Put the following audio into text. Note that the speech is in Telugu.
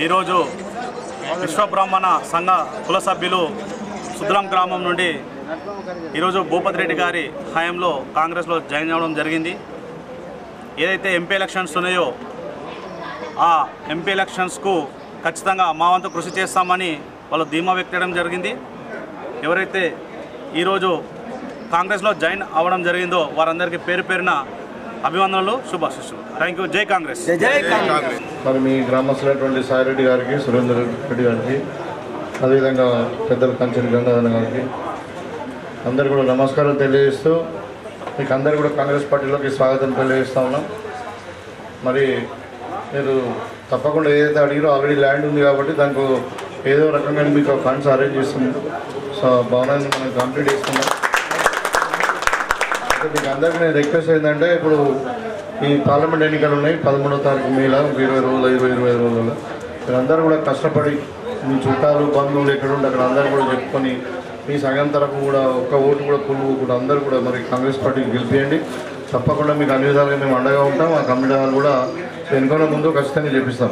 ఈరోజు విశ్వబ్రాహ్మణ సంఘ కుల సభ్యులు సుద్రాం గ్రామం నుండి ఈరోజు భూపతి రెడ్డి గారి హయాంలో కాంగ్రెస్లో జాయిన్ అవ్వడం జరిగింది. ఏదైతే ఎంపీ ఎలక్షన్స్ ఉన్నాయో ఆ ఎంపీ ఎలక్షన్స్కు ఖచ్చితంగా మా వంతు కృషి చేస్తామని వాళ్ళు ధీమా వ్యక్తం జరిగింది. ఎవరైతే ఈరోజు కాంగ్రెస్లో జాయిన్ అవ్వడం జరిగిందో వారందరికీ పేరు పేరున అభివందనలు, శుభాశిస్సులు. Thank you. జై కాంగ్రెస్. జై కాంగ్రెస్. మరి మీ గ్రామస్తులైనటువంటి సాయిరెడ్డి గారికి, సురేందర్ రెడ్డి గారికి, అదేవిధంగా పెద్దలు కంచెని గంగాధర గారికి అందరు కూడా నమస్కారం తెలియజేస్తూ మీకు అందరు కూడా కాంగ్రెస్ పార్టీలోకి స్వాగతం తెలియజేస్తూ ఉన్నాం. మరి మీరు తప్పకుండా ఏదైతే అడిగిరో ఆల్రెడీ ల్యాండ్ ఉంది కాబట్టి దానికి ఏదో రకంగా మీకు ఫండ్స్ అరేంజ్ చేస్తున్నాం. సో భవనాన్ని మనం కంప్లీట్ చేసుకున్నాం. మీకు అందరికీ నేను రిక్వెస్ట్ ఏంటంటే, ఇప్పుడు ఈ పార్లమెంట్ ఎన్నికలు ఉన్నాయి 13వ తారీఖు మేల 20 రోజులు 25 రోజుల్లో మీరందరూ కూడా కష్టపడి మీ చుట్టాలు బంధువులు ఎక్కడ ఉంటే అక్కడ అందరూ కూడా చెప్పుకొని మీ సంఘం తరఫు కూడా ఒక్క ఓటు కూడా కొలువు కూడా అందరూ కూడా మరి కాంగ్రెస్ పార్టీకి గెలిపియండి. తప్పకుండా మీకు అన్ని విధాలుగా మేము అండగా ఉంటాం. ఆ కమిటీ వాళ్ళు కూడా ఎన్నికల ముందు ఖచ్చితంగా చేపిస్తాం.